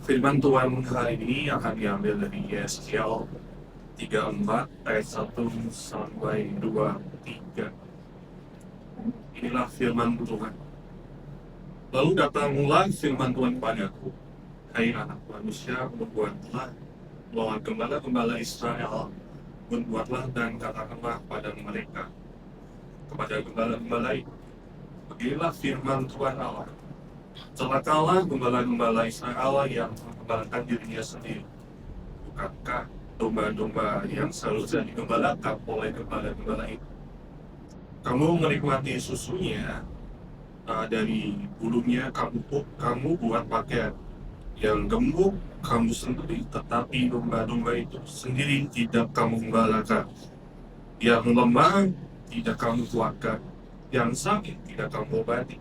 Firman Tuhan hari ini akan diambil dari Yesaya 34 ayat 1 sampai 23. Inilah firman Tuhan. Lalu datanglah firman Tuhan padaku, hai anak manusia, berbuatlah lawan gembala-gembala Israel, berbuatlah dan katakanlah pada mereka, kepada gembala-gembala itu, beginilah firman Tuhan Allah. Celakalah gembala-gembala Israel yang menggembalakan dirinya sendiri. Bukankah domba-domba yang seharusnya digembalakan oleh gembala-gembala itu? Kamu menikmati susunya, dari bulunya kamu buat pakaian. Yang gemuk kamu sendiri, tetapi domba-domba itu sendiri tidak kamu gembalakan. Yang lemah tidak kamu kuatkan, yang sakit tidak kamu obati,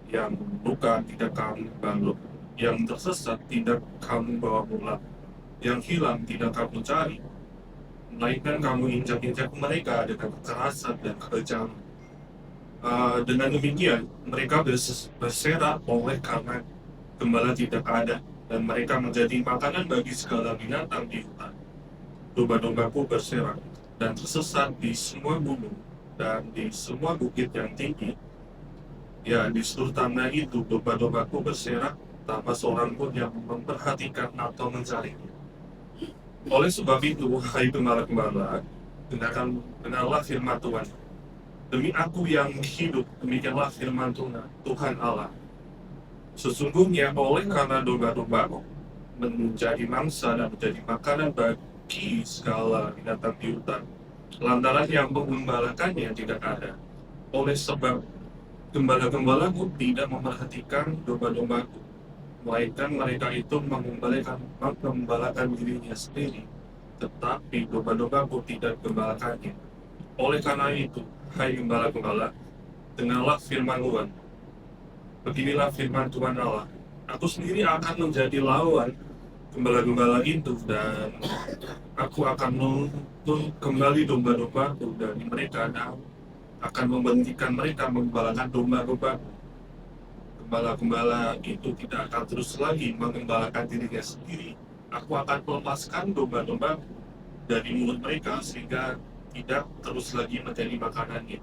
yang luka tidak kamu balut, yang tersesat tidak kamu bawa pulang, yang hilang tidak kamu cari, melainkan kamu injak-injak mereka dengan kekerasan dan kekejaman. Dengan demikian, mereka berserak oleh karena gembala tidak ada, dan mereka menjadi makanan bagi segala binatang di hutan. Domba-dombaku berserak dan tersesat di semua gunung dan di semua bukit yang tinggi. Ya, di seluruh tanah itu domba-dombaku berserak, tanpa seorang pun yang memperhatikan atau mencarinya. Oleh sebab itu, hai gembala-gembala, dengarlah firman Tuhan. Demi aku yang hidup, demikianlah firman Tuhan Allah. Sesungguhnya oleh karena domba-dombaku menjadi mangsa dan menjadi makanan bagi segala binatang di hutan, lantaran yang mengembalakannya tidak ada. Oleh sebab gembala-gembalaku tidak memperhatikan domba-dombaku, melainkan mereka itu mengembalakan dirinya sendiri, tetapi domba-dombaku tidak gembalakannya. Oleh karena itu, hai gembala-gembala, dengarlah firman Tuhan. Beginilah firman Tuhan Allah. Aku sendiri akan menjadi lawan gembala-gembala itu, dan aku akan menuntun kembali domba-dombaku dari mereka, dan akan memberhentikan mereka menggembalakan domba-domba. Gembala-gembala itu tidak akan terus lagi menggembalakan dirinya sendiri. Aku akan melepaskan domba-domba dari mulut mereka sehingga tidak terus lagi menjadi makanannya.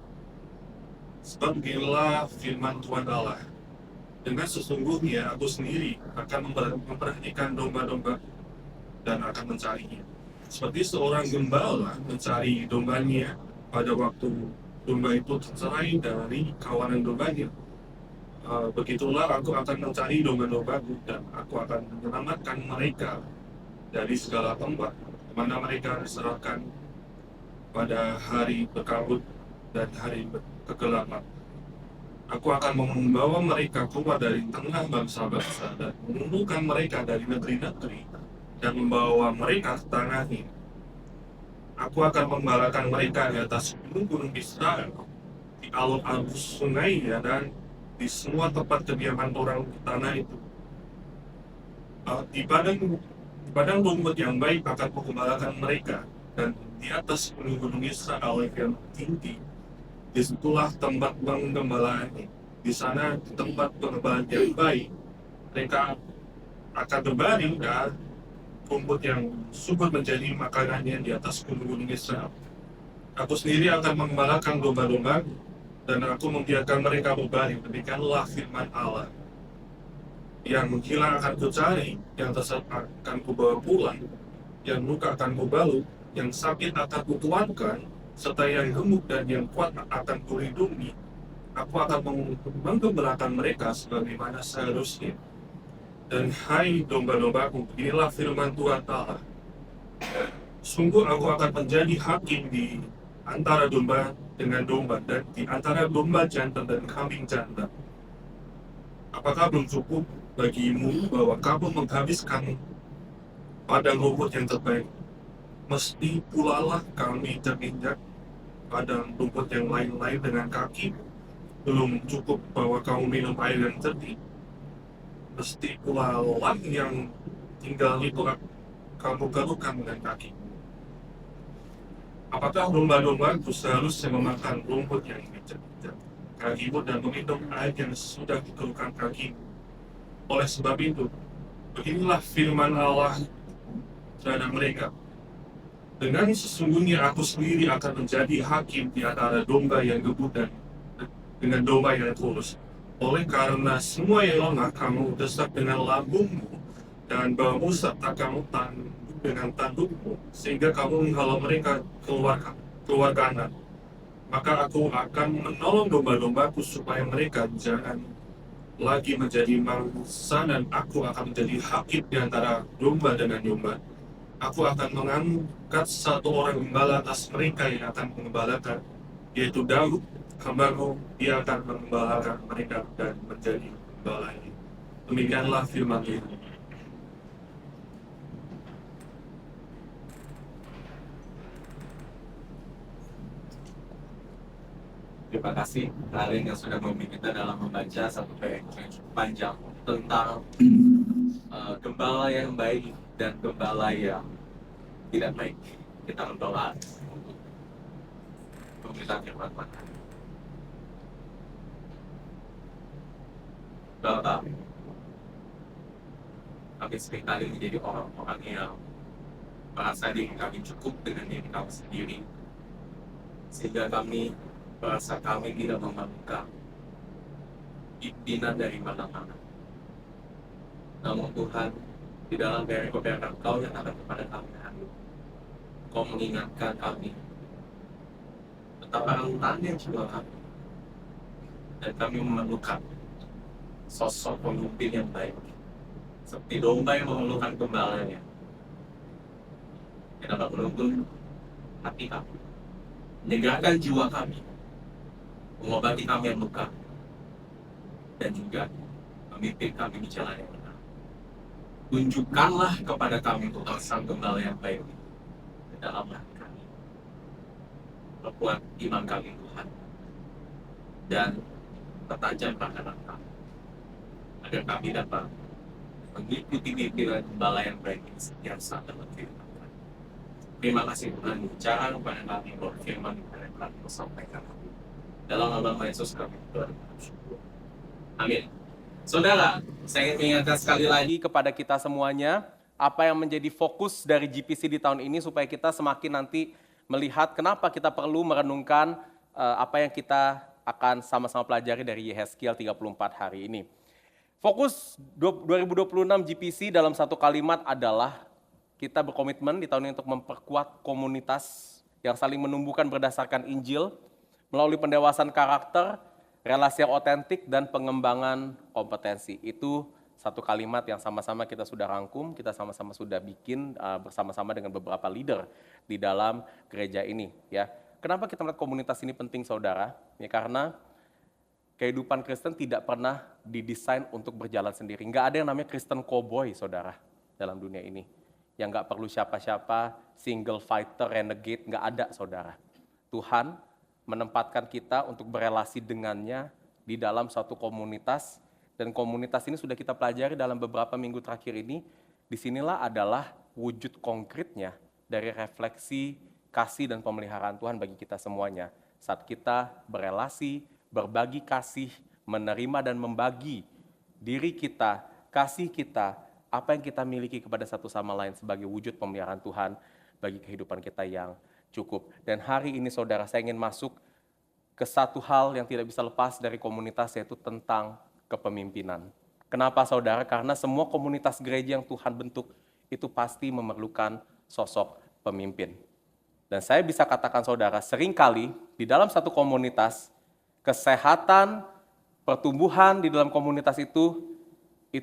Sebab beginilah firman Tuhan Allah. Dengan sesungguhnya aku sendiri akan memperhatikan domba-domba dan akan mencarinya. Seperti seorang gembala mencari dombanya pada waktu domba itu tercerai dari kawanan dombanya. Begitulah aku akan mencari domba-dombaku, dan aku akan menyelamatkan mereka dari segala tempat mana mereka diserahkan pada hari berkabut dan hari kegelapan. Aku akan membawa mereka keluar dari tengah bangsa-bangsa dan mengumpulkan mereka dari negeri-negeri dan membawa mereka ke tanahnya. Aku akan membalakan mereka di atas gunung-gunung Israel, di alur-alur sungai, dan di semua tempat kediaman orang di tanah itu. Di padang rumput yang baik akan menggembalakan mereka, dan di atas gunung-gunung Israel yang tinggi, disitulah tempat penggembalaannya. Di sana, di tempat pengembalaan yang baik, mereka akan berbaring, dan rumput yang subur menjadi makanannya di atas gunung-gunung Israel. Aku sendiri akan mengembalakan domba-domba, dan aku membiarkan mereka berbaring. Demikianlah firman Allah. Yang hilang akan kucari, yang tersesat akan kubawa pulang, yang luka akan kubalut, yang sakit akan kutuankan, serta yang gemuk dan yang kuat akan kulindungi. Aku akan menggembalakan mereka sebagaimana seharusnya. Dan hai domba-dombaku, inilah firman Tuhan Allah. Sungguh aku akan menjadi hakim di antara domba dengan domba, dan di antara domba jantan dan kambing jantan. Apakah belum cukup bagimu bahwa kamu menghabiskan padang rumput yang terbaik? Mesti pula lah kami injak-injak padang rumput yang lain-lain dengan kaki. Belum cukup bahwa kamu minum air yang jernih? Mesti pula lah yang tinggal itu kamu galukan dengan kaki. Apakah domba-domba itu seharusnya memakan rumput yang injak-injak kakimu dan meminum air yang sudah dikeluhkan kakimu? Oleh sebab itu, Beginilah firman Allah terhadap mereka. Dengan sesungguhnya aku sendiri akan menjadi hakim di antara domba yang gebuk dan dengan domba yang tulus. Oleh karena semua yang lemah kamu desak dengan lambungmu dan bahumu serta kamu tanduk dengan tandukmu, sehingga kamu menghalau mereka keluar kanan. Maka aku akan menolong domba-dombaku supaya mereka jangan lagi menjadi mangsa, dan aku akan menjadi hakim di antara domba dengan domba. Aku akan mengangkat satu orang gembala atas mereka yang akan mengembalakan, yaitu Daud, hambaku. Dia akan mengembalakan mereka dan menjadi gembala. Demikianlah firman Tuhan. Terima kasih kalian yang sudah membimbing kita dalam membaca satu PX yang cukup panjang tentang gembala yang baik dan gembala yang tidak baik. Kita berdoa untuk meminta firman Tuhan. Bapak, kami seringkali menjadi orang-orang yang merasa diri kami cukup dengan diri kami sendiri, sehingga kami merasa kami tidak memerlukan pimpinan dari mana-mana. Namun Tuhan, di dalam kebenaran Kau yang ada kepada kami hari ini, Kau mengingatkan kami betapa rentannya jiwa kami, dan kami memerlukan sosok pemimpin yang baik, seperti domba yang memerlukan gembalanya, yang dapat menuntun hati kami, menyegarkan jiwa kami, mengobati kami yang luka, dan juga memimpin kami di jalan yang benar. Tunjukkanlah kepada kami Tuhan sang gembala yang baik di dalam hati kami. Perkuat iman kami Tuhan, dan pertajamkan hati kami, agar kami dapat mengikuti pimpinan gembala yang baik ini setiap saat dalam kehidupan kami. Terima kasih Tuhan, bicara kepada kami, berfirman kepada kami, sampaikan kami. Dalam nama Yesus kami bersyukur. Amin. Saudara, saya ingin mengingatkan sekali lagi kepada kita semuanya, apa yang menjadi fokus dari GPC di tahun ini, supaya kita semakin nanti melihat kenapa kita perlu merenungkan apa yang kita akan sama-sama pelajari dari Yehezkiel 34 hari ini. Fokus 2026 GPC dalam satu kalimat adalah kita berkomitmen di tahun ini untuk memperkuat komunitas yang saling menumbuhkan berdasarkan Injil, melalui pendewasaan karakter, relasi yang otentik, dan pengembangan kompetensi. Itu satu kalimat yang sama-sama kita sudah rangkum, kita sama-sama sudah bikin bersama-sama dengan beberapa leader di dalam gereja ini. Ya, kenapa kita melihat komunitas ini penting, saudara? Ya, karena kehidupan Kristen tidak pernah didesain untuk berjalan sendiri. Nggak ada yang namanya Kristen cowboy, saudara, dalam dunia ini. Yang nggak perlu siapa-siapa, single fighter, renegade, nggak ada, saudara. Tuhan menempatkan kita untuk berelasi dengannya di dalam suatu komunitas, dan komunitas ini sudah kita pelajari dalam beberapa minggu terakhir ini. Disinilah adalah wujud konkretnya dari refleksi kasih dan pemeliharaan Tuhan bagi kita semuanya. Saat kita berelasi, berbagi kasih, menerima dan membagi diri kita, kasih kita, apa yang kita miliki kepada satu sama lain sebagai wujud pemeliharaan Tuhan bagi kehidupan kita yang cukup. Dan hari ini, saudara, saya ingin masuk ke satu hal yang tidak bisa lepas dari komunitas, yaitu tentang kepemimpinan. Kenapa, saudara? Karena semua komunitas gereja yang Tuhan bentuk itu pasti memerlukan sosok pemimpin. Dan saya bisa katakan, saudara, seringkali di dalam satu komunitas, kesehatan, pertumbuhan di dalam komunitas itu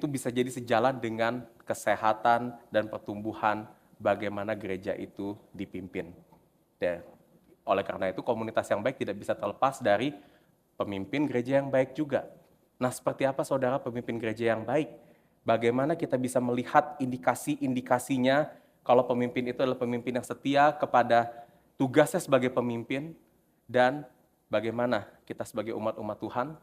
bisa jadi sejalan dengan kesehatan dan pertumbuhan bagaimana gereja itu dipimpin. Dan oleh karena itu, komunitas yang baik tidak bisa terlepas dari pemimpin gereja yang baik juga. Nah, seperti apa, saudara, pemimpin gereja yang baik? Bagaimana kita bisa melihat indikasi-indikasinya kalau pemimpin itu adalah pemimpin yang setia kepada tugasnya sebagai pemimpin, dan bagaimana kita sebagai umat-umat Tuhan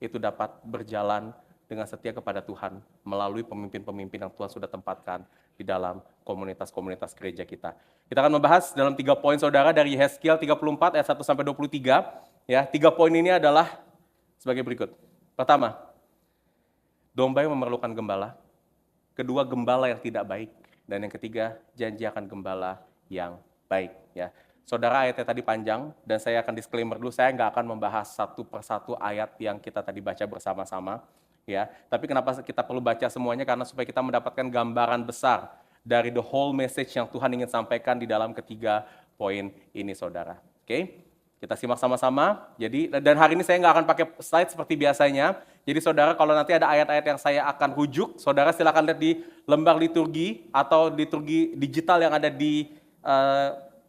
itu dapat berjalan dengan setia kepada Tuhan melalui pemimpin-pemimpin yang Tuhan sudah tempatkan di dalam komunitas-komunitas gereja kita. Kita akan membahas dalam 3 poin, saudara, dari Yehezkiel 34 ayat 1-23. Ya, 3 poin ini adalah sebagai berikut. Pertama, domba yang memerlukan gembala. kedua gembala yang tidak baik, dan yang ketiga janji akan gembala yang baik. Ya, saudara, ayatnya tadi panjang dan saya akan disclaimer dulu, saya nggak akan membahas satu persatu ayat yang kita tadi baca bersama-sama. Ya, tapi kenapa kita perlu baca semuanya? Karena supaya kita mendapatkan gambaran besar dari the whole message yang Tuhan ingin sampaikan di dalam ketiga poin ini, saudara. Oke, kita simak sama-sama. Jadi, dan hari ini saya nggak akan pakai slide seperti biasanya. Jadi saudara, kalau nanti ada ayat-ayat yang saya akan rujuk, saudara silakan lihat di lembar liturgi atau liturgi digital yang ada di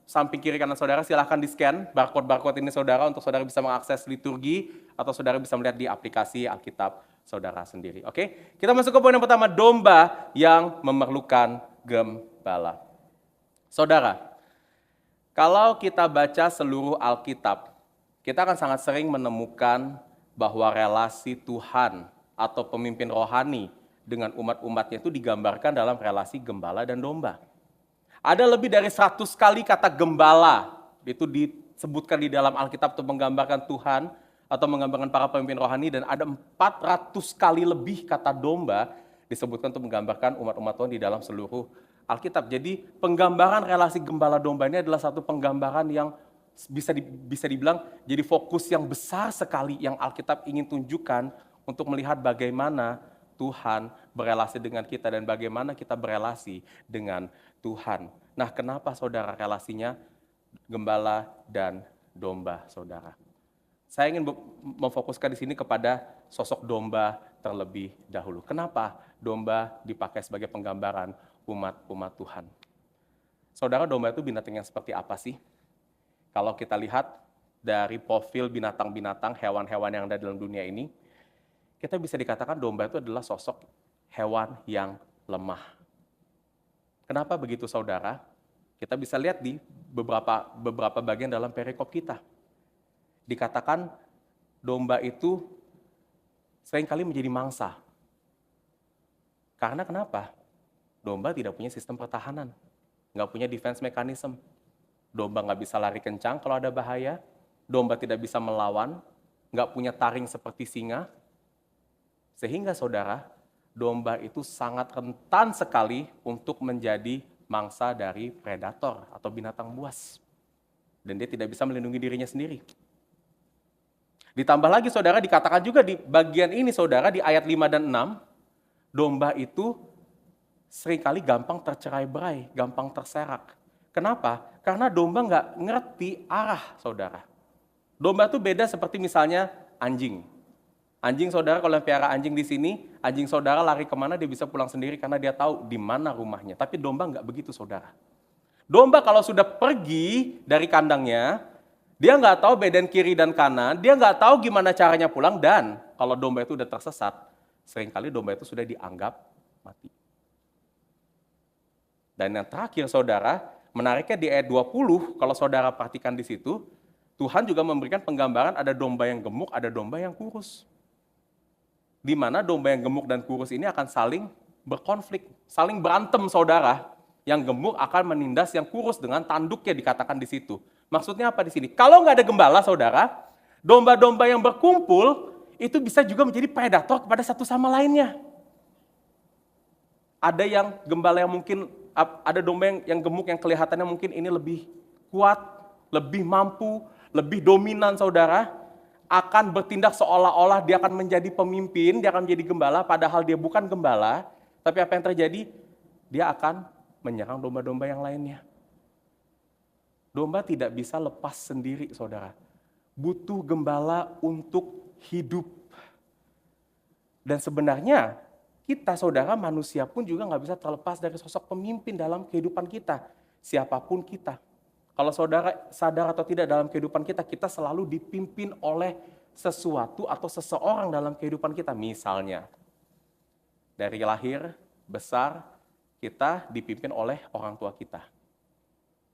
samping kiri kanan saudara, silakan di-scan barcode-barcode ini saudara untuk saudara bisa mengakses liturgi atau saudara bisa melihat di aplikasi Alkitab saudara sendiri. Oke, kita masuk ke poin yang pertama, domba yang memerlukan gembala. Saudara, kalau kita baca seluruh Alkitab, kita akan sangat sering menemukan bahwa relasi Tuhan atau pemimpin rohani dengan umat-umatnya itu digambarkan dalam relasi gembala dan domba. Ada lebih dari 100 kali kata gembala itu disebutkan di dalam Alkitab untuk menggambarkan Tuhan atau menggambarkan para pemimpin rohani, dan ada 400 kali lebih kata domba disebutkan untuk menggambarkan umat-umat Tuhan di dalam seluruh Alkitab. Jadi penggambaran relasi gembala domba ini adalah satu penggambaran yang bisa dibilang jadi fokus yang besar sekali yang Alkitab ingin tunjukkan untuk melihat bagaimana Tuhan berelasi dengan kita dan bagaimana kita berelasi dengan Tuhan. Nah, kenapa saudara relasinya gembala dan domba, saudara? Saya ingin memfokuskan di sini kepada sosok domba terlebih dahulu. Kenapa domba dipakai sebagai penggambaran umat Tuhan? Saudara, domba itu binatang yang seperti apa sih? Kalau kita lihat dari profil binatang-binatang, hewan-hewan yang ada dalam dunia ini, kita bisa dikatakan domba itu adalah sosok hewan yang lemah. Kenapa begitu, saudara? Kita bisa lihat di beberapa bagian dalam perikop kita. Dikatakan domba itu seringkali menjadi mangsa. Karena kenapa? Domba tidak punya sistem pertahanan, nggak punya defense mechanism. Domba nggak bisa lari kencang kalau ada bahaya, domba tidak bisa melawan, nggak punya taring seperti singa. Sehingga saudara, domba itu sangat rentan sekali untuk menjadi mangsa dari predator atau binatang buas. Dan dia tidak bisa melindungi dirinya sendiri. Ditambah lagi saudara, dikatakan juga di bagian ini saudara, di ayat 5 dan 6, domba itu seringkali gampang tercerai-berai, gampang terserak. Kenapa? Karena domba nggak ngerti arah, saudara. Domba itu beda seperti misalnya anjing. Anjing saudara, kalau yang piara anjing di sini, anjing saudara lari kemana dia bisa pulang sendiri karena dia tahu di mana rumahnya. Tapi domba nggak begitu, saudara. Domba kalau sudah pergi dari kandangnya, dia nggak tahu bedain kiri dan kanan, dia nggak tahu gimana caranya pulang, dan kalau domba itu udah tersesat, seringkali domba itu sudah dianggap mati. Dan yang terakhir saudara, menariknya di ayat 20, kalau saudara perhatikan di situ, Tuhan juga memberikan penggambaran ada domba yang gemuk, ada domba yang kurus. Di mana domba yang gemuk dan kurus ini akan saling berkonflik, saling berantem saudara. Yang gemuk akan menindas yang kurus dengan tanduknya dikatakan di situ. Maksudnya apa di sini? Kalau nggak ada gembala saudara, domba-domba yang berkumpul itu bisa juga menjadi predator kepada satu sama lainnya. Ada yang gembala yang mungkin, ada domba yang gemuk yang kelihatannya mungkin ini lebih kuat, lebih mampu, lebih dominan saudara, akan bertindak seolah-olah dia akan menjadi pemimpin, dia akan menjadi gembala, padahal dia bukan gembala. Tapi apa yang terjadi? Dia akan menyerang domba-domba yang lainnya. Domba tidak bisa lepas sendiri, saudara. Butuh gembala untuk hidup. Dan sebenarnya kita, saudara, manusia pun juga nggak bisa terlepas dari sosok pemimpin dalam kehidupan kita. Siapapun kita. Kalau saudara sadar atau tidak dalam kehidupan kita, kita selalu dipimpin oleh sesuatu atau seseorang dalam kehidupan kita. Misalnya, dari lahir, besar, kita dipimpin oleh orang tua kita.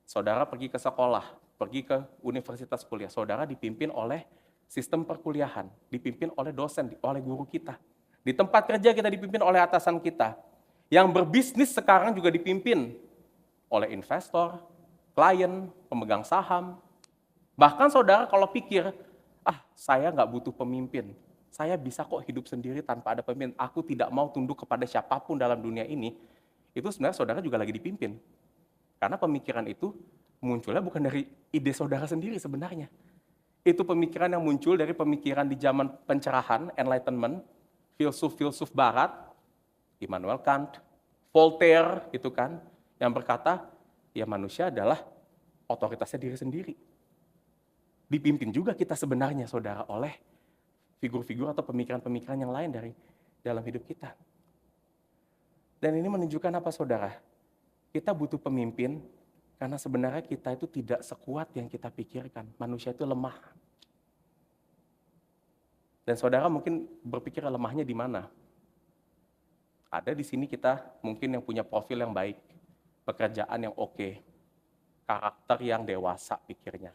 Saudara pergi ke sekolah, pergi ke universitas kuliah, saudara dipimpin oleh sistem perkuliahan, dipimpin oleh dosen, oleh guru kita. Di tempat kerja kita dipimpin oleh atasan kita. Yang berbisnis sekarang juga dipimpin oleh investor, klien, pemegang saham. Bahkan saudara kalau pikir, saya nggak butuh pemimpin, saya bisa kok hidup sendiri tanpa ada pemimpin, aku tidak mau tunduk kepada siapapun dalam dunia ini, itu sebenarnya saudara juga lagi dipimpin. Karena pemikiran itu munculnya bukan dari ide saudara sendiri sebenarnya. Itu pemikiran yang muncul dari pemikiran di zaman pencerahan, enlightenment, filsuf-filsuf barat, Immanuel Kant, Voltaire, itu kan, yang berkata, ya manusia adalah otoritasnya diri sendiri. Dipimpin juga kita sebenarnya, saudara, oleh figur-figur atau pemikiran-pemikiran yang lain dari dalam hidup kita. Dan ini menunjukkan apa, saudara? Kita butuh pemimpin karena sebenarnya kita itu tidak sekuat yang kita pikirkan. Manusia itu lemah. Dan saudara mungkin berpikir lemahnya di mana? Ada di sini kita mungkin yang punya profil yang baik, pekerjaan yang oke, karakter yang dewasa pikirnya.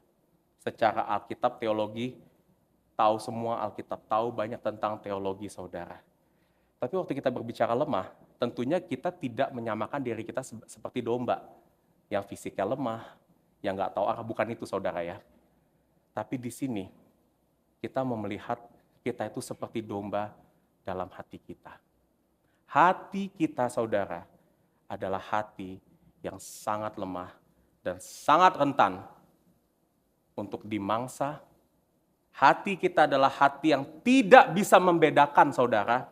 Secara Alkitab, teologi, tahu semua Alkitab, tahu banyak tentang teologi saudara. Tapi waktu kita berbicara lemah, tentunya kita tidak menyamakan diri kita seperti domba, yang fisiknya lemah, yang nggak tahu arah, bukan itu saudara ya. Tapi di sini, kita mau melihat kita itu seperti domba dalam hati kita. Hati kita, saudara, adalah hati yang sangat lemah dan sangat rentan untuk dimangsa. Hati kita adalah hati yang tidak bisa membedakan, saudara,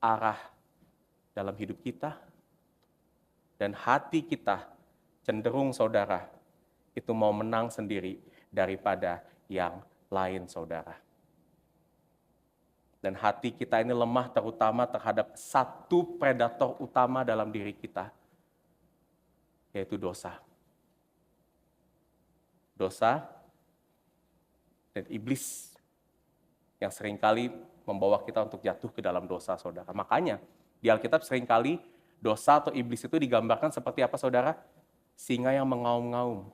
arah dalam hidup kita. Dan hati kita cenderung, saudara, itu mau menang sendiri daripada yang lain, saudara. Dan hati kita ini lemah terutama terhadap satu predator utama dalam diri kita, yaitu dosa. Dosa dan iblis yang seringkali membawa kita untuk jatuh ke dalam dosa, saudara. Makanya di Alkitab seringkali dosa atau iblis itu digambarkan seperti apa, saudara? Singa yang mengaum-ngaum,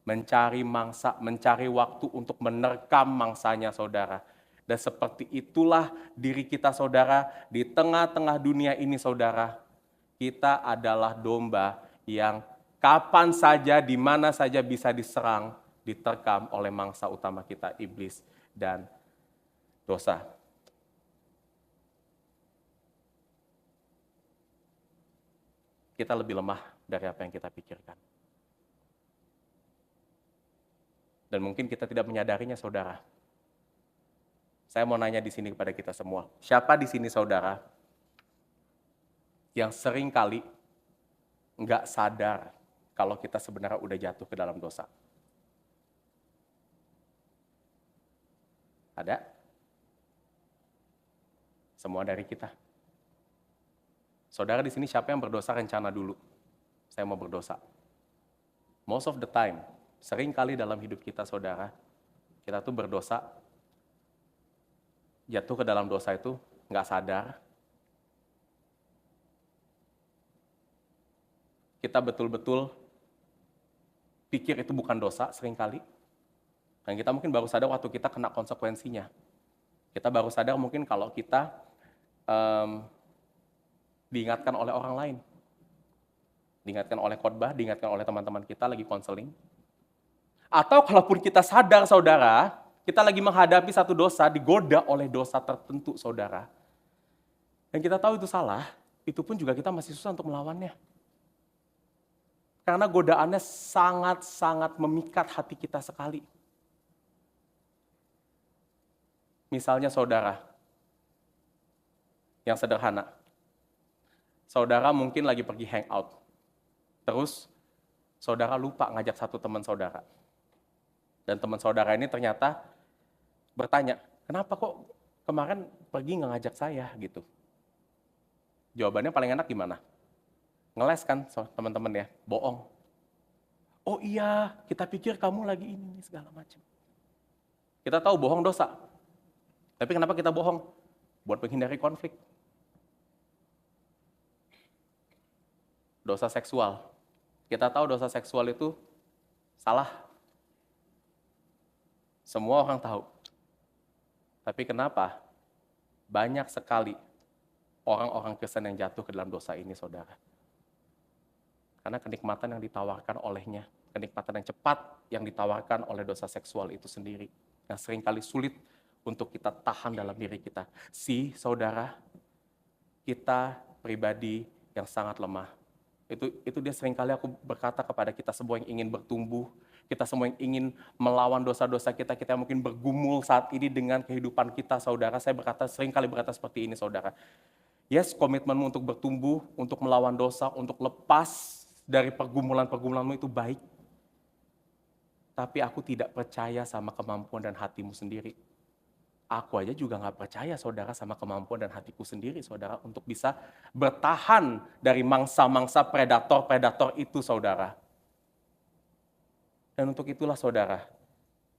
mencari mangsa, mencari waktu untuk menerkam mangsanya, saudara. Dan seperti itulah diri kita, saudara, di tengah-tengah dunia ini, saudara. Kita adalah domba yang kapan saja, di mana saja bisa diserang, diterkam oleh mangsa utama kita, iblis dan dosa. Kita lebih lemah dari apa yang kita pikirkan. Dan mungkin kita tidak menyadarinya, saudara. Saya mau nanya di sini kepada kita semua. Siapa di sini, saudara, yang sering kali nggak sadar kalau kita sebenarnya udah jatuh ke dalam dosa? Ada? Semua dari kita. Saudara di sini siapa yang berdosa rencana dulu? Saya mau berdosa. Most of the time, sering kali dalam hidup kita, saudara, kita tuh berdosa, jatuh ke dalam dosa itu nggak sadar. Kita betul-betul pikir itu bukan dosa seringkali. Dan kita mungkin baru sadar waktu kita kena konsekuensinya. Kita baru sadar mungkin kalau kita diingatkan oleh orang lain. Diingatkan oleh khotbah, diingatkan oleh teman-teman kita lagi konseling. Atau kalaupun kita sadar, saudara, kita lagi menghadapi satu dosa, digoda oleh dosa tertentu, saudara. Dan kita tahu itu salah, itu pun juga kita masih susah untuk melawannya. Karena godaannya sangat-sangat memikat hati kita sekali. Misalnya saudara, yang sederhana. Saudara mungkin lagi pergi hangout. Terus saudara lupa ngajak satu teman saudara. Dan teman saudara ini ternyata bertanya, kenapa kok kemarin pergi nggak ngajak saya gitu? Jawabannya paling enak gimana? Ngeles kan teman-teman ya, bohong. Oh iya, kita pikir kamu lagi ini segala macam. Kita tahu bohong dosa. Tapi kenapa kita bohong? Buat menghindari konflik. Dosa seksual. Kita tahu dosa seksual itu salah. Semua orang tahu. Tapi kenapa banyak sekali orang-orang Kristen yang jatuh ke dalam dosa ini, saudara? Karena kenikmatan yang ditawarkan olehnya, kenikmatan yang cepat yang ditawarkan oleh dosa seksual itu sendiri, yang seringkali sulit untuk kita tahan dalam diri kita. Saudara, kita pribadi yang sangat lemah. Itu dia seringkali aku berkata kepada kita semua yang ingin bertumbuh, kita semua yang ingin melawan dosa-dosa kita yang mungkin bergumul saat ini dengan kehidupan kita, saudara. Saya seringkali berkata seperti ini, saudara. Yes, komitmenmu untuk bertumbuh, untuk melawan dosa, untuk lepas dari pergumulan-pergumulanmu itu baik. Tapi aku tidak percaya sama kemampuan dan hatimu sendiri. Aku aja juga gak percaya, saudara, sama kemampuan dan hatiku sendiri, saudara, untuk bisa bertahan dari mangsa-mangsa predator-predator itu, saudara. Dan untuk itulah, saudara,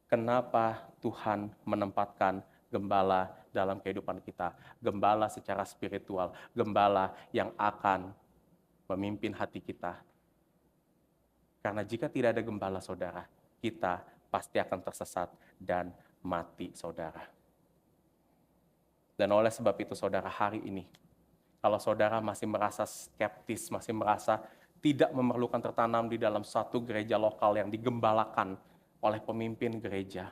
kenapa Tuhan menempatkan gembala dalam kehidupan kita. Gembala secara spiritual, gembala yang akan memimpin hati kita. Karena jika tidak ada gembala, saudara, kita pasti akan tersesat dan mati, saudara. Dan oleh sebab itu, saudara, hari ini, kalau saudara masih merasa skeptis, masih merasa tidak memerlukan tertanam di dalam suatu gereja lokal yang digembalakan oleh pemimpin gereja,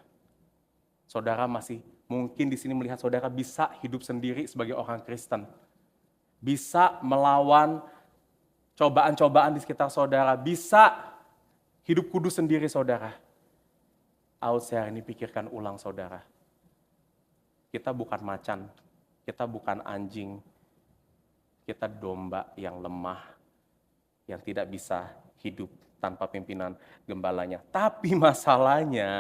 saudara masih mungkin di sini melihat saudara bisa hidup sendiri sebagai orang Kristen, bisa melawan cobaan-cobaan di sekitar saudara, bisa hidup kudus sendiri, saudara. Saya ini pikirkan ulang, saudara. Kita bukan macan, kita bukan anjing, kita domba yang lemah, yang tidak bisa hidup tanpa pimpinan gembalanya. Tapi masalahnya,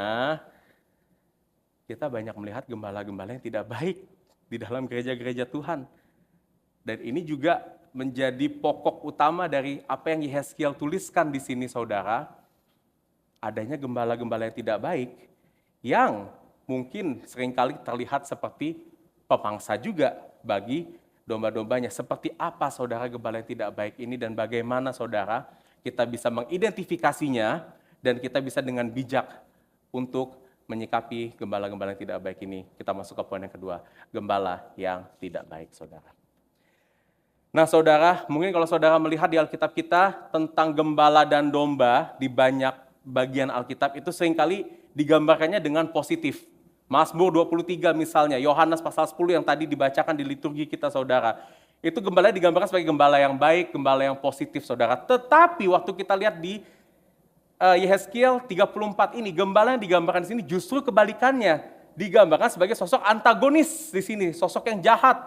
kita banyak melihat gembala-gembala yang tidak baik di dalam gereja-gereja Tuhan. Dan ini juga menjadi pokok utama dari apa yang Yehezkiel tuliskan di sini, saudara. Adanya gembala-gembala yang tidak baik, yang mungkin seringkali terlihat seperti pemangsa juga bagi domba-dombanya. Seperti apa, saudara, gembala yang tidak baik ini, dan bagaimana, saudara, kita bisa mengidentifikasinya dan kita bisa dengan bijak untuk menyikapi gembala-gembala yang tidak baik ini. Kita masuk ke poin yang kedua, gembala yang tidak baik, saudara. Nah, saudara, mungkin kalau saudara melihat di Alkitab kita tentang gembala dan domba di banyak bagian Alkitab itu seringkali digambarkannya dengan positif. Mazmur 23 misalnya, Yohanes pasal 10 yang tadi dibacakan di liturgi kita, saudara. Itu gembala digambarkan sebagai gembala yang baik, gembala yang positif, saudara. Tetapi waktu kita lihat di Yehezkiel 34 ini, gembala yang digambarkan di sini justru kebalikannya. Digambarkan sebagai sosok antagonis di sini, sosok yang jahat.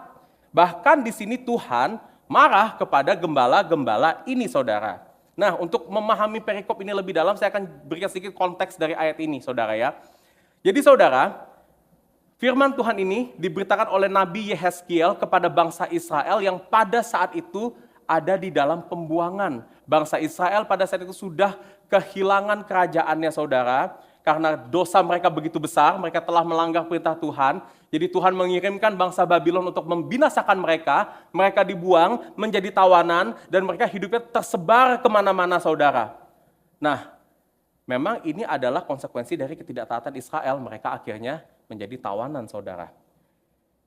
Bahkan di sini Tuhan marah kepada gembala-gembala ini, saudara. Nah, untuk memahami perikop ini lebih dalam, saya akan berikan sedikit konteks dari ayat ini, saudara ya. Jadi, saudara, firman Tuhan ini diberitakan oleh Nabi Yehezkiel kepada bangsa Israel yang pada saat itu ada di dalam pembuangan. Bangsa Israel pada saat itu sudah kehilangan kerajaannya, saudara. Karena dosa mereka begitu besar, mereka telah melanggar perintah Tuhan. Jadi Tuhan mengirimkan bangsa Babylon untuk membinasakan mereka. Mereka dibuang menjadi tawanan dan mereka hidupnya tersebar kemana-mana, saudara. Nah, memang ini adalah konsekuensi dari ketidaktaatan Israel. Mereka akhirnya menjadi tawanan, saudara.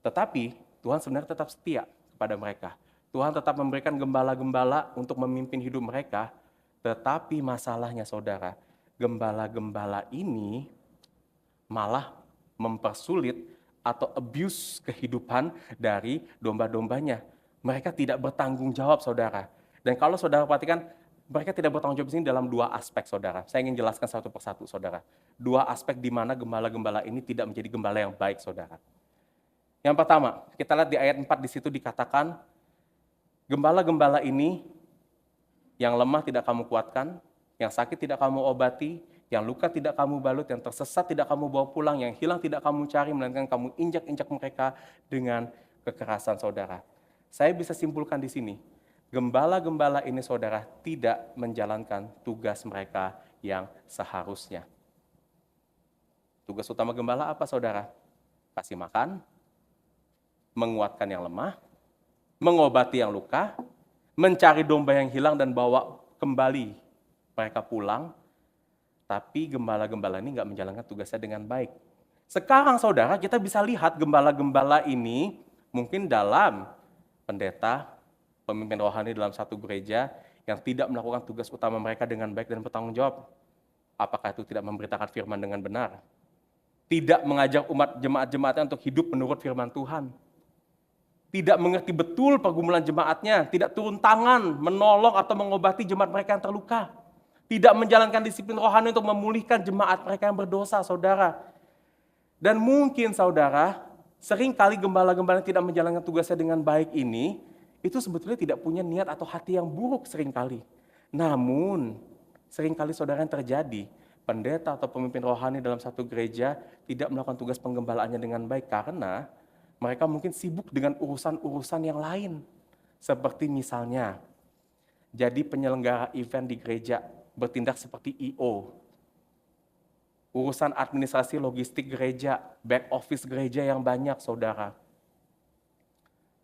Tetapi Tuhan sebenarnya tetap setia kepada mereka. Tuhan tetap memberikan gembala-gembala untuk memimpin hidup mereka. Tetapi masalahnya, saudara, gembala-gembala ini malah mempersulit atau abuse kehidupan dari domba-dombanya. Mereka tidak bertanggung jawab, saudara. Dan kalau saudara perhatikan, mereka tidak bertanggung jawab di sini dalam dua aspek, saudara. Saya ingin jelaskan satu persatu, saudara. Dua aspek di mana gembala-gembala ini tidak menjadi gembala yang baik, saudara. Yang pertama, kita lihat di ayat 4 di situ dikatakan, gembala-gembala ini yang lemah tidak kamu kuatkan, yang sakit tidak kamu obati, yang luka tidak kamu balut, yang tersesat tidak kamu bawa pulang, yang hilang tidak kamu cari, melainkan kamu injak-injak mereka dengan kekerasan, saudara. Saya bisa simpulkan di sini, gembala-gembala ini, saudara, tidak menjalankan tugas mereka yang seharusnya. Tugas utama gembala apa, saudara? Kasih makan, menguatkan yang lemah, mengobati yang luka, mencari domba yang hilang dan bawa kembali mereka pulang. Tapi gembala-gembala ini nggak menjalankan tugasnya dengan baik. Sekarang, saudara, kita bisa lihat gembala-gembala ini mungkin dalam pendeta, pemimpin rohani dalam satu gereja yang tidak melakukan tugas utama mereka dengan baik dan bertanggung jawab. Apakah itu tidak memberitakan firman dengan benar? tidak mengajak umat jemaat-jemaatnya untuk hidup menurut firman Tuhan. Tidak mengerti betul pergumulan jemaatnya, tidak turun tangan, menolong atau mengobati jemaat mereka yang terluka. Tidak menjalankan disiplin rohani untuk memulihkan jemaat mereka yang berdosa, saudara. Dan mungkin saudara, seringkali gembala-gembala yang tidak menjalankan tugasnya dengan baik ini, itu sebetulnya tidak punya niat atau hati yang buruk seringkali. Namun, seringkali saudara yang terjadi, pendeta atau pemimpin rohani dalam satu gereja tidak melakukan tugas penggembalaannya dengan baik karena mereka mungkin sibuk dengan urusan-urusan yang lain. Seperti misalnya, jadi penyelenggara event di gereja bertindak seperti I.O. Urusan administrasi logistik gereja, back office gereja yang banyak, saudara.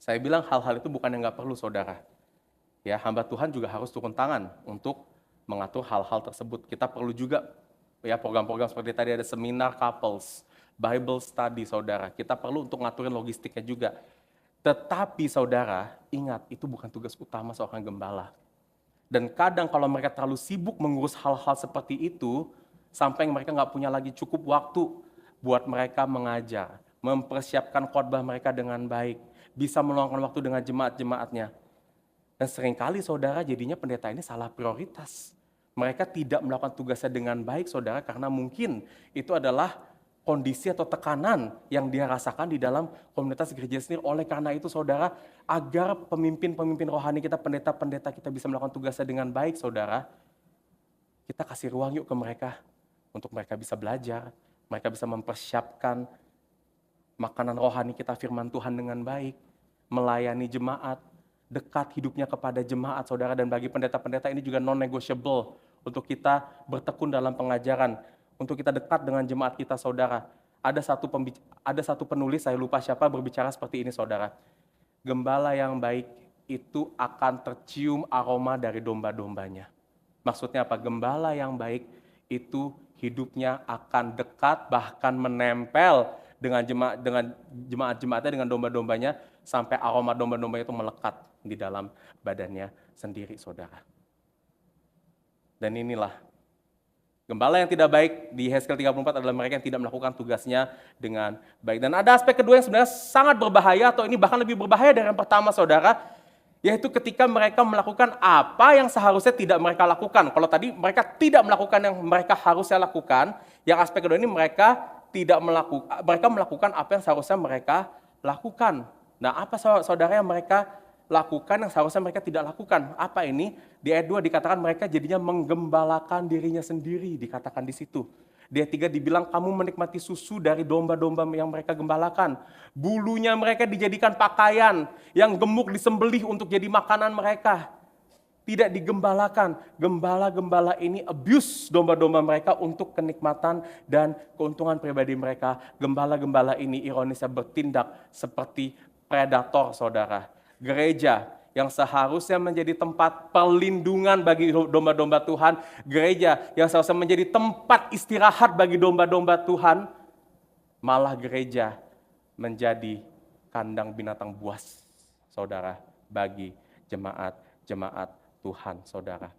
Saya bilang hal-hal itu bukan yang nggak perlu, saudara. Ya, hamba Tuhan juga harus turun tangan untuk mengatur hal-hal tersebut. Kita perlu juga ya program-program seperti tadi ada seminar couples, Bible study, saudara. Kita perlu untuk ngaturin logistiknya juga. Tetapi saudara, ingat itu bukan tugas utama seorang gembala. Dan kadang kalau mereka terlalu sibuk mengurus hal-hal seperti itu, sampai mereka nggak punya lagi cukup waktu buat mereka mengajar, mempersiapkan khotbah mereka dengan baik, bisa meluangkan waktu dengan jemaat-jemaatnya. Dan seringkali saudara jadinya pendeta ini salah prioritas. Mereka tidak melakukan tugasnya dengan baik, saudara, karena mungkin itu adalah kondisi atau tekanan yang dia rasakan di dalam komunitas gereja sendiri. Oleh karena itu saudara, agar pemimpin-pemimpin rohani kita, pendeta-pendeta kita bisa melakukan tugasnya dengan baik, saudara, kita kasih ruang yuk ke mereka, untuk mereka bisa belajar, mereka bisa mempersiapkan makanan rohani kita, firman Tuhan dengan baik, melayani jemaat, dekat hidupnya kepada jemaat, saudara. Dan bagi pendeta-pendeta ini juga non-negotiable untuk kita bertekun dalam pengajaran, untuk kita dekat dengan jemaat kita, saudara. Ada satu penulis, saya lupa siapa, berbicara seperti ini, saudara. Gembala yang baik itu akan tercium aroma dari domba-dombanya. Maksudnya apa? Gembala yang baik itu hidupnya akan dekat, bahkan menempel dengan jemaat-jemaatnya, dengan domba-dombanya, sampai aroma domba-dombanya itu melekat di dalam badannya sendiri, saudara. Dan inilah gembala yang tidak baik di Yehezkiel 34 adalah mereka yang tidak melakukan tugasnya dengan baik. Dan ada aspek kedua yang sebenarnya sangat berbahaya, atau ini bahkan lebih berbahaya dari yang pertama, saudara, yaitu ketika mereka melakukan apa yang seharusnya tidak mereka lakukan. Kalau tadi mereka tidak melakukan yang mereka harusnya lakukan, yang aspek kedua ini mereka melakukan apa yang seharusnya mereka lakukan. Nah, apa saudara yang mereka lakukan yang seharusnya mereka tidak lakukan? Apa ini? Di ayat 2 dikatakan mereka jadinya menggembalakan dirinya sendiri, dikatakan di situ. Di ayat 3 dibilang kamu menikmati susu dari domba-domba yang mereka gembalakan. Bulunya mereka dijadikan pakaian, yang gemuk disembelih untuk jadi makanan mereka. Tidak digembalakan. Gembala-gembala ini abuse domba-domba mereka untuk kenikmatan dan keuntungan pribadi mereka. Gembala-gembala ini ironisnya bertindak seperti predator, saudara. Gereja yang seharusnya menjadi tempat perlindungan bagi domba-domba Tuhan, gereja yang seharusnya menjadi tempat istirahat bagi domba-domba Tuhan, malah gereja menjadi kandang binatang buas, saudara, bagi jemaat-jemaat Tuhan, saudara.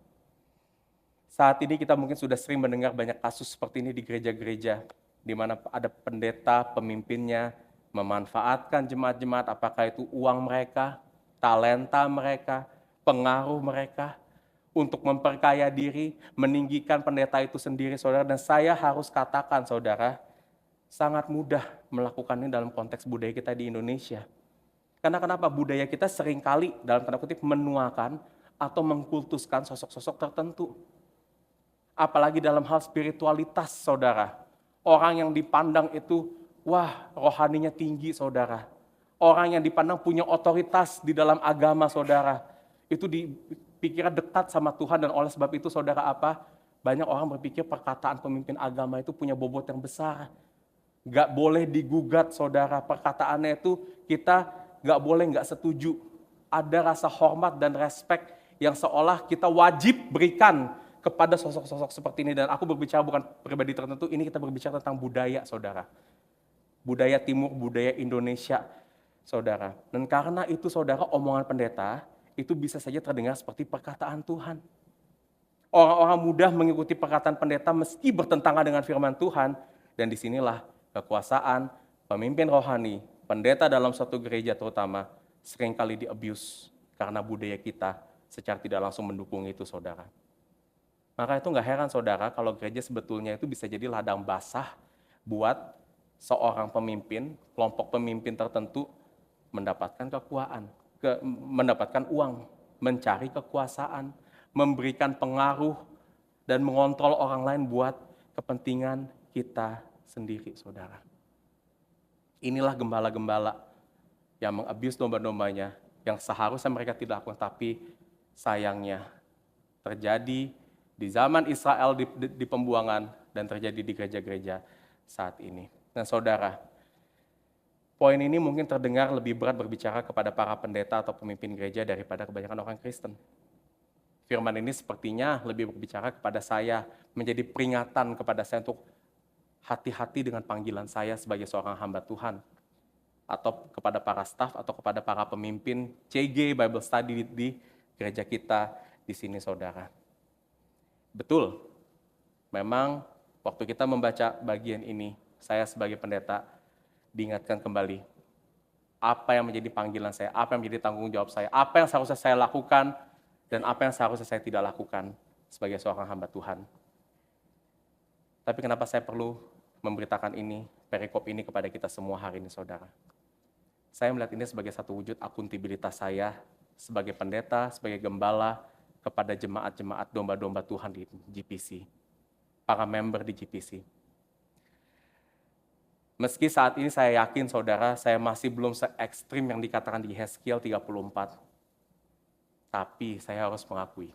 Saat ini kita mungkin sudah sering mendengar banyak kasus seperti ini di gereja-gereja, di mana ada pendeta, pemimpinnya, memanfaatkan jemaat-jemaat, apakah itu uang mereka, talenta mereka, pengaruh mereka, untuk memperkaya diri, meninggikan pendeta itu sendiri, saudara. Dan saya harus katakan, saudara, sangat mudah melakukan ini dalam konteks budaya kita di Indonesia. Karena kenapa? Budaya kita seringkali, dalam tanda kutip, menuakan atau mengkultuskan sosok-sosok tertentu. Apalagi dalam hal spiritualitas, saudara. Orang yang dipandang itu, wah, rohaninya tinggi, saudara. Orang yang dipandang punya otoritas di dalam agama, saudara. Itu dipikirkan dekat sama Tuhan, dan oleh sebab itu, saudara, apa? Banyak orang berpikir perkataan pemimpin agama itu punya bobot yang besar. Gak boleh digugat, saudara. Perkataannya itu kita gak boleh gak setuju. Ada rasa hormat dan respek yang seolah kita wajib berikan kepada sosok-sosok seperti ini. Dan aku berbicara bukan pribadi tertentu, ini kita berbicara tentang budaya, saudara. Budaya timur, budaya Indonesia, saudara. Dan karena itu, saudara, omongan pendeta itu bisa saja terdengar seperti perkataan Tuhan. Orang-orang mudah mengikuti perkataan pendeta meski bertentangan dengan firman Tuhan. Dan disinilah kekuasaan, pemimpin rohani, pendeta dalam suatu gereja terutama, seringkali di-abuse karena budaya kita secara tidak langsung mendukung itu, saudara. Maka itu nggak heran, saudara, kalau gereja sebetulnya itu bisa jadi ladang basah buat seorang pemimpin, kelompok pemimpin tertentu mendapatkan mendapatkan uang, mencari kekuasaan, memberikan pengaruh, dan mengontrol orang lain buat kepentingan kita sendiri, saudara. Inilah gembala-gembala yang mengabuse domba-dombanya, yang seharusnya mereka tidak lakukan, tapi sayangnya terjadi di zaman Israel di pembuangan dan terjadi di gereja-gereja saat ini. Nah, saudara, poin ini mungkin terdengar lebih berat berbicara kepada para pendeta atau pemimpin gereja daripada kebanyakan orang Kristen. Firman ini sepertinya lebih berbicara kepada saya, menjadi peringatan kepada saya untuk hati-hati dengan panggilan saya sebagai seorang hamba Tuhan, atau kepada para staf atau kepada para pemimpin CG Bible Study di gereja kita di sini, saudara. Betul, memang waktu kita membaca bagian ini, saya sebagai pendeta diingatkan kembali apa yang menjadi panggilan saya, apa yang menjadi tanggung jawab saya, apa yang seharusnya saya lakukan, dan apa yang seharusnya saya tidak lakukan sebagai seorang hamba Tuhan. Tapi kenapa saya perlu memberitakan ini, perikop ini kepada kita semua hari ini, saudara? Saya melihat ini sebagai satu wujud akuntabilitas saya sebagai pendeta, sebagai gembala, kepada jemaat-jemaat domba-domba Tuhan di GPC, para member di GPC. Meski saat ini saya yakin, saudara, saya masih belum se-ekstrim yang dikatakan di Yeskiel 34, tapi saya harus mengakui,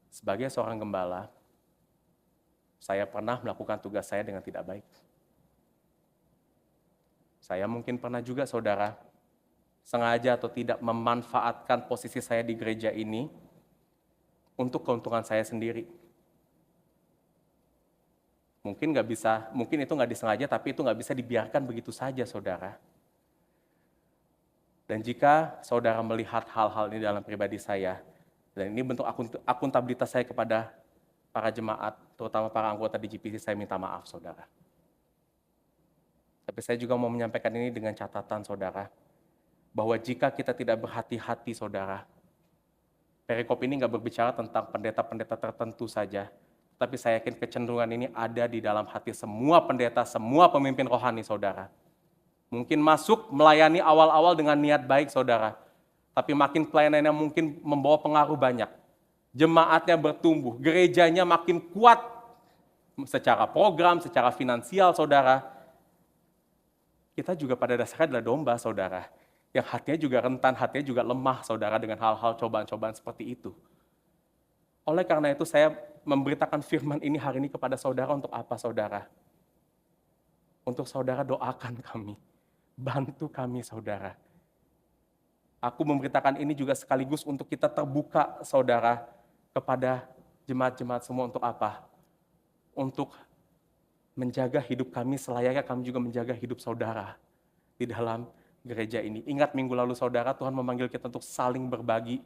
sebagai seorang gembala, saya pernah melakukan tugas saya dengan tidak baik. Saya mungkin pernah juga, saudara, sengaja atau tidak memanfaatkan posisi saya di gereja ini untuk keuntungan saya sendiri. Mungkin itu nggak disengaja, tapi itu nggak bisa dibiarkan begitu saja, saudara. Dan jika saudara melihat hal-hal ini dalam pribadi saya, dan ini bentuk akuntabilitas saya kepada para jemaat, terutama para anggota di GPC, saya minta maaf, saudara. Tapi saya juga mau menyampaikan ini dengan catatan, saudara, bahwa jika kita tidak berhati-hati, saudara, perikop ini nggak berbicara tentang pendeta-pendeta tertentu saja, tapi saya yakin kecenderungan ini ada di dalam hati semua pendeta, semua pemimpin rohani, saudara. Mungkin masuk melayani awal-awal dengan niat baik, saudara, tapi makin pelayanannya mungkin membawa pengaruh banyak. Jemaatnya bertumbuh, gerejanya makin kuat secara program, secara finansial, saudara. Kita juga pada dasarnya adalah domba, saudara, yang hatinya juga rentan, hatinya juga lemah, saudara, dengan hal-hal cobaan-cobaan seperti itu. Oleh karena itu saya memberitakan firman ini hari ini kepada saudara untuk apa, saudara? Untuk saudara doakan kami, bantu kami, saudara. Aku memberitakan ini juga sekaligus untuk kita terbuka, saudara, kepada jemaat-jemaat semua untuk apa? Untuk menjaga hidup kami selayaknya kami juga menjaga hidup saudara di dalam gereja ini. Ingat minggu lalu, saudara, Tuhan memanggil kita untuk saling berbagi.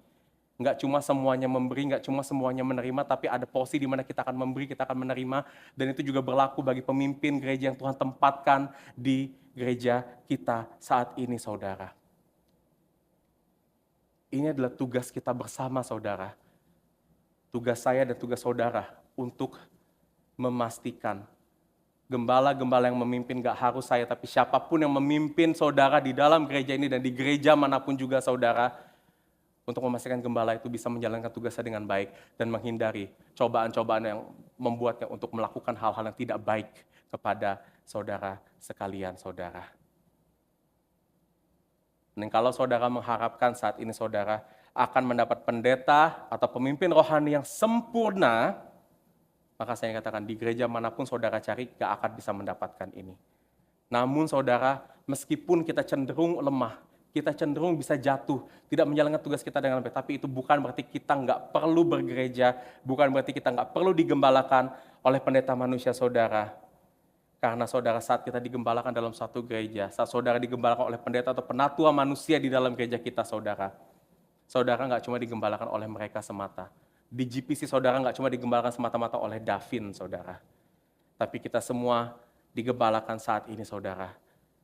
Nggak cuma semuanya memberi, nggak cuma semuanya menerima, tapi ada porsi di mana kita akan memberi, kita akan menerima. Dan itu juga berlaku bagi pemimpin gereja yang Tuhan tempatkan di gereja kita saat ini, saudara. Ini adalah tugas kita bersama, saudara. Tugas saya dan tugas saudara untuk memastikan gembala-gembala yang memimpin gak harus saya, tapi siapapun yang memimpin saudara di dalam gereja ini dan di gereja manapun juga, saudara, untuk memastikan gembala itu bisa menjalankan tugasnya dengan baik dan menghindari cobaan-cobaan yang membuatnya untuk melakukan hal-hal yang tidak baik kepada saudara sekalian, saudara. Dan kalau saudara mengharapkan saat ini saudara akan mendapat pendeta atau pemimpin rohani yang sempurna, maka saya katakan di gereja manapun saudara cari gak akan bisa mendapatkan ini. Namun saudara, meskipun kita cenderung lemah, kita cenderung bisa jatuh, tidak menjalankan tugas kita dengan baik, tapi itu bukan berarti kita nggak perlu bergereja, bukan berarti kita nggak perlu digembalakan oleh pendeta manusia, saudara. Karena saudara, saat kita digembalakan dalam satu gereja, saat saudara digembalakan oleh pendeta atau penatua manusia di dalam gereja kita, saudara nggak cuma digembalakan oleh mereka semata. Di GPC saudara nggak cuma digembalakan semata-mata oleh Davin, saudara. Tapi kita semua digembalakan saat ini saudara,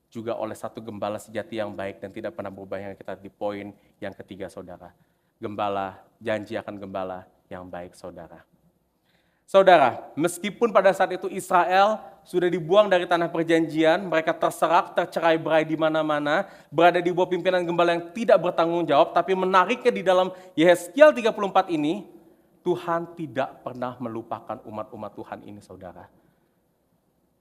juga oleh satu gembala sejati yang baik dan tidak pernah berubah yang kita di poin yang ketiga saudara. Gembala, janji akan gembala yang baik saudara. Saudara, meskipun pada saat itu Israel sudah dibuang dari tanah perjanjian, mereka terserak, tercerai-berai di mana-mana, berada di bawah pimpinan gembala yang tidak bertanggung jawab, tapi menariknya di dalam Yehezkiel 34 ini, Tuhan tidak pernah melupakan umat-umat Tuhan ini, saudara.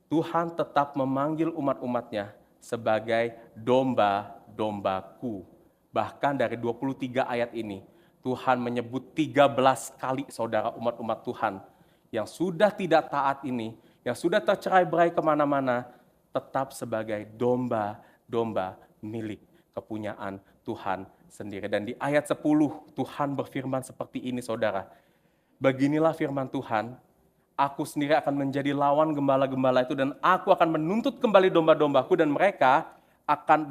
Tuhan tetap memanggil umat-umatnya sebagai domba-dombaku. Bahkan dari 23 ayat ini, Tuhan menyebut 13 kali saudara umat-umat Tuhan yang sudah tidak taat ini, yang sudah tercerai-berai kemana-mana, tetap sebagai domba-domba milik kepunyaan Tuhan sendiri. Dan di ayat 10 Tuhan berfirman seperti ini saudara. Beginilah firman Tuhan, aku sendiri akan menjadi lawan gembala-gembala itu dan aku akan menuntut kembali domba-dombaku dan mereka akan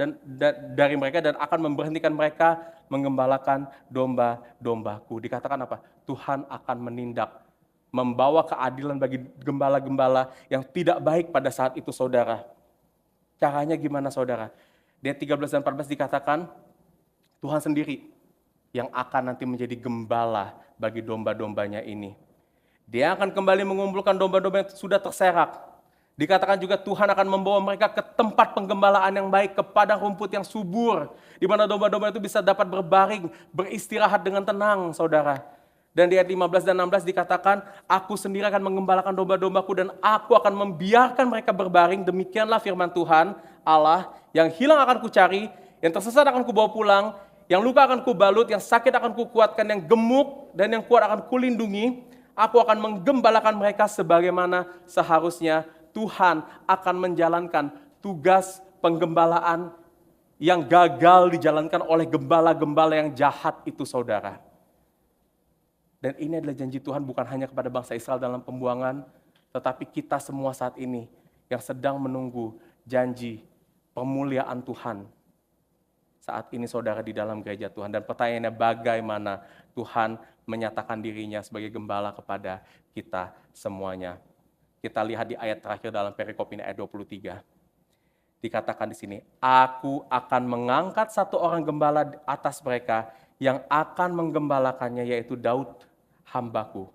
dari mereka dan akan memberhentikan mereka menggembalakan domba-dombaku. Dikatakan apa? Tuhan akan menindak, membawa keadilan bagi gembala-gembala yang tidak baik pada saat itu saudara. Caranya gimana saudara? Di ayat 13 dan 14 dikatakan Tuhan sendiri yang akan nanti menjadi gembala bagi domba-dombanya ini. Dia akan kembali mengumpulkan domba-domba yang sudah terserak. Dikatakan juga Tuhan akan membawa mereka ke tempat penggembalaan yang baik, ke padang rumput yang subur, di mana domba-domba itu bisa dapat berbaring, beristirahat dengan tenang saudara. Dan di ayat 15 dan 16 dikatakan, aku sendiri akan mengembalakan domba-dombaku dan aku akan membiarkan mereka berbaring. Demikianlah firman Tuhan Allah, yang hilang akan kucari, yang tersesat akan kubawa pulang, yang luka akan kubalut, yang sakit akan kukuatkan, yang gemuk dan yang kuat akan kulindungi. Aku akan menggembalakan mereka sebagaimana seharusnya. Tuhan akan menjalankan tugas penggembalaan yang gagal dijalankan oleh gembala-gembala yang jahat itu saudara. Dan ini adalah janji Tuhan bukan hanya kepada bangsa Israel dalam pembuangan, tetapi kita semua saat ini yang sedang menunggu janji pemuliaan Tuhan. Saat ini saudara di dalam gereja Tuhan. Dan pertanyaannya bagaimana Tuhan menyatakan dirinya sebagai gembala kepada kita semuanya. Kita lihat di ayat terakhir dalam perikop ini ayat 23. Dikatakan di sini, aku akan mengangkat satu orang gembala atas mereka yang akan menggembalakannya, yaitu Daud, hambaku.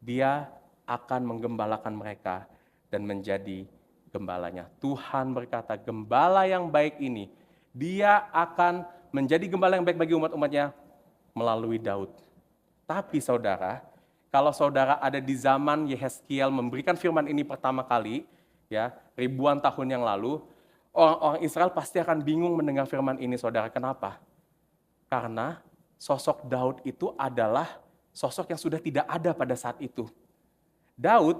Dia akan menggembalakan mereka dan menjadi gembalanya. Tuhan berkata, gembala yang baik ini, dia akan menjadi gembala yang baik bagi umat-umatnya melalui Daud. Tapi saudara, kalau saudara ada di zaman Yehezkiel memberikan firman ini pertama kali, ya ribuan tahun yang lalu, orang-orang Israel pasti akan bingung mendengar firman ini saudara. Kenapa? Karena sosok Daud itu adalah sosok yang sudah tidak ada pada saat itu. Daud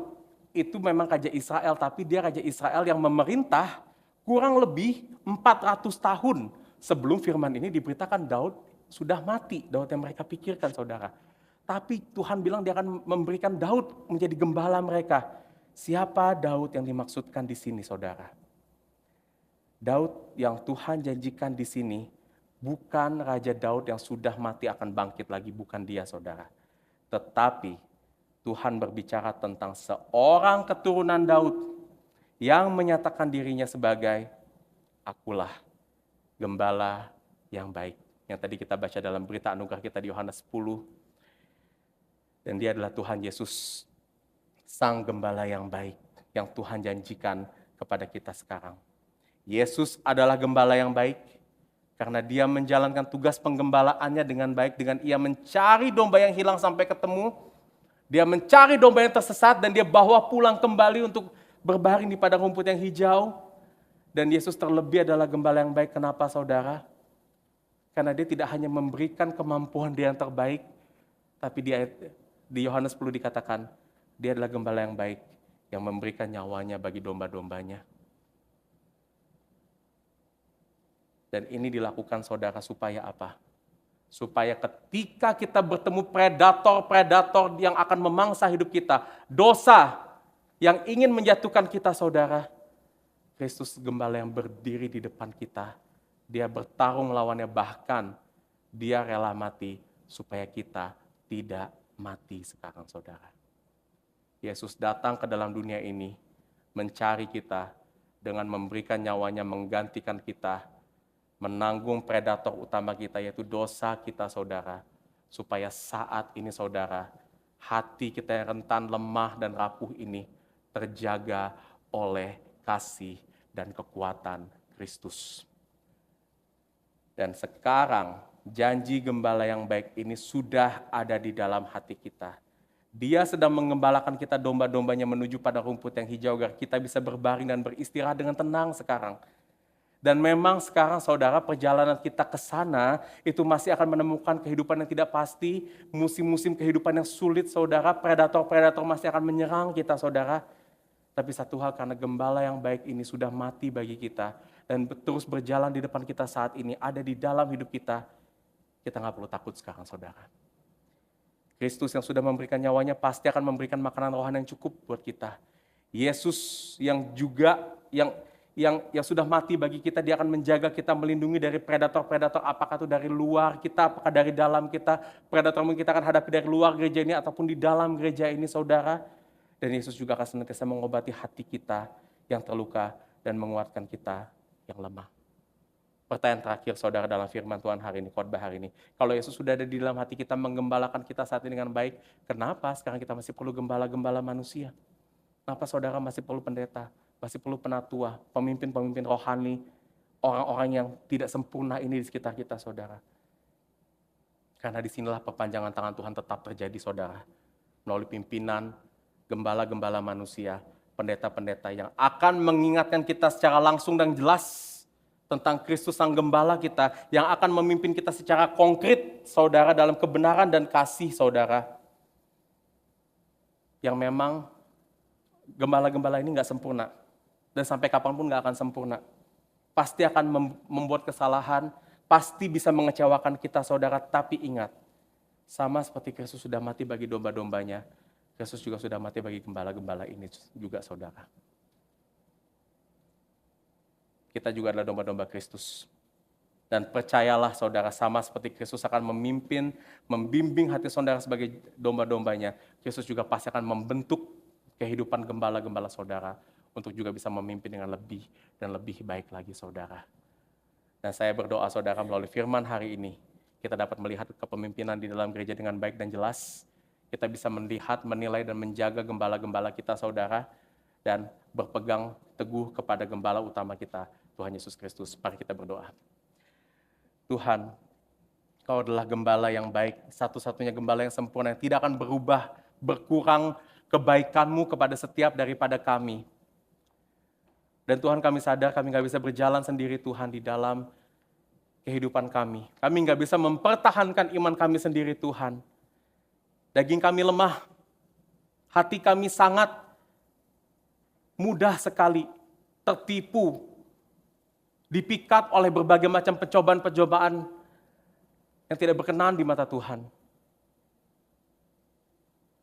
itu memang raja Israel, tapi dia raja Israel yang memerintah kurang lebih 400 tahun sebelum firman ini diberitakan Daud sudah mati, Daud yang mereka pikirkan saudara. Tapi Tuhan bilang dia akan memberikan Daud menjadi gembala mereka. Siapa Daud yang dimaksudkan di sini saudara? Daud yang Tuhan janjikan di sini bukan Raja Daud yang sudah mati akan bangkit lagi, bukan dia saudara. Tetapi Tuhan berbicara tentang seorang keturunan Daud yang menyatakan dirinya sebagai akulah gembala yang baik. Yang tadi kita baca dalam berita anugerah kita di Yohanes 10. Dan dia adalah Tuhan Yesus, Sang Gembala yang baik, yang Tuhan janjikan kepada kita sekarang. Yesus adalah gembala yang baik, karena dia menjalankan tugas penggembalaannya dengan baik, dengan ia mencari domba yang hilang sampai ketemu, dia mencari domba yang tersesat, dan dia bawa pulang kembali untuk berbaring di padang rumput yang hijau. Dan Yesus terlebih adalah gembala yang baik. Kenapa saudara? Karena dia tidak hanya memberikan kemampuan dia yang terbaik, tapi di Yohanes 10 dikatakan, dia adalah gembala yang baik, yang memberikan nyawanya bagi domba-dombanya. Dan ini dilakukan saudara supaya apa? Supaya ketika kita bertemu predator-predator yang akan memangsa hidup kita, dosa yang ingin menjatuhkan kita saudara, Kristus gembala yang berdiri di depan kita, dia bertarung lawannya, bahkan dia rela mati supaya kita tidak mati sekarang saudara. Yesus datang ke dalam dunia ini mencari kita, dengan memberikan nyawanya menggantikan kita, menanggung predator utama kita yaitu dosa kita saudara, supaya saat ini saudara, hati kita yang rentan, lemah, dan rapuh ini terjaga oleh kasih dan kekuatan Kristus. Dan sekarang janji gembala yang baik ini sudah ada di dalam hati kita. Dia sedang mengembalakan kita domba-dombanya menuju pada rumput yang hijau agar kita bisa berbaring dan beristirahat dengan tenang sekarang. Dan memang sekarang saudara, perjalanan kita ke sana itu masih akan menemukan kehidupan yang tidak pasti, musim-musim kehidupan yang sulit saudara, predator-predator masih akan menyerang kita saudara. Tapi satu hal, karena gembala yang baik ini sudah mati bagi kita dan terus berjalan di depan kita saat ini, ada di dalam hidup kita, kita nggak perlu takut sekarang saudara. Kristus yang sudah memberikan nyawanya pasti akan memberikan makanan rohani yang cukup buat kita. Yesus yang juga yang sudah mati bagi kita, dia akan menjaga kita, melindungi dari predator-predator, apakah itu dari luar kita, apakah dari dalam kita. Predator yang kita akan hadapi dari luar gereja ini ataupun di dalam gereja ini saudara. Dan Yesus juga akan senantiasa mengobati hati kita yang terluka dan menguatkan kita yang lemah. Pertanyaan terakhir saudara dalam firman Tuhan hari ini, khotbah hari ini. Kalau Yesus sudah ada di dalam hati kita, menggembalakan kita saat ini dengan baik, kenapa sekarang kita masih perlu gembala-gembala manusia? Kenapa saudara masih perlu pendeta, masih perlu penatua, pemimpin-pemimpin rohani, orang-orang yang tidak sempurna ini di sekitar kita saudara? Karena disinilah perpanjangan tangan Tuhan tetap terjadi saudara. Melalui pimpinan, gembala-gembala manusia, pendeta-pendeta yang akan mengingatkan kita secara langsung dan jelas tentang Kristus sang gembala kita, yang akan memimpin kita secara konkret saudara dalam kebenaran dan kasih saudara. Yang memang gembala-gembala ini nggak sempurna, dan sampai kapanpun nggak akan sempurna. Pasti akan membuat kesalahan, pasti bisa mengecewakan kita saudara, tapi ingat, sama seperti Kristus sudah mati bagi domba-dombanya, Kristus juga sudah mati bagi gembala-gembala ini juga saudara. Kita juga adalah domba-domba Kristus. Dan percayalah saudara, sama seperti Kristus akan memimpin, membimbing hati saudara sebagai domba-dombanya, Kristus juga pasti akan membentuk kehidupan gembala-gembala saudara untuk juga bisa memimpin dengan lebih dan lebih baik lagi saudara. Dan saya berdoa saudara, melalui firman hari ini, kita dapat melihat kepemimpinan di dalam gereja dengan baik dan jelas. Kita bisa melihat, menilai, dan menjaga gembala-gembala kita saudara, dan berpegang teguh kepada gembala utama kita, Tuhan Yesus Kristus. Mari kita berdoa. Tuhan, Kau adalah gembala yang baik, satu-satunya gembala yang sempurna, yang tidak akan berubah, berkurang kebaikan-Mu kepada setiap daripada kami. Dan Tuhan, kami sadar kami nggak bisa berjalan sendiri Tuhan di dalam kehidupan kami. Kami nggak bisa mempertahankan iman kami sendiri Tuhan. Daging kami lemah, hati kami sangat mudah sekali tertipu, dipikat oleh berbagai macam pencobaan-pencobaan yang tidak berkenan di mata Tuhan.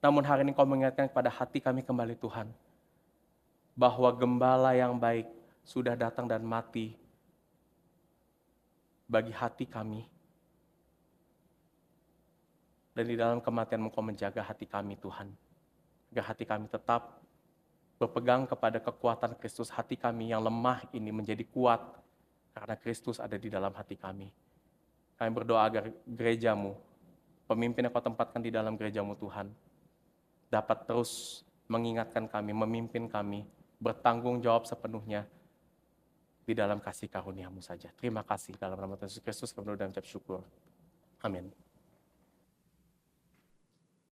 Namun hari ini Kau mengingatkan kepada hati kami kembali Tuhan, bahwa gembala yang baik sudah datang dan mati bagi hati kami. Dan di dalam kematian-Mu Kau menjaga hati kami Tuhan, agar hati kami tetap berpegang kepada kekuatan Kristus. Hati kami yang lemah ini menjadi kuat karena Kristus ada di dalam hati kami. Kami berdoa agar gereja-Mu, pemimpin yang Kau tempatkan di dalam gereja-Mu Tuhan, dapat terus mengingatkan kami, memimpin kami, bertanggung jawab sepenuhnya di dalam kasih karunia-Mu saja. Terima kasih dalam nama Tuhan Yesus Kristus, kami berdoa dan ucap syukur. Amin.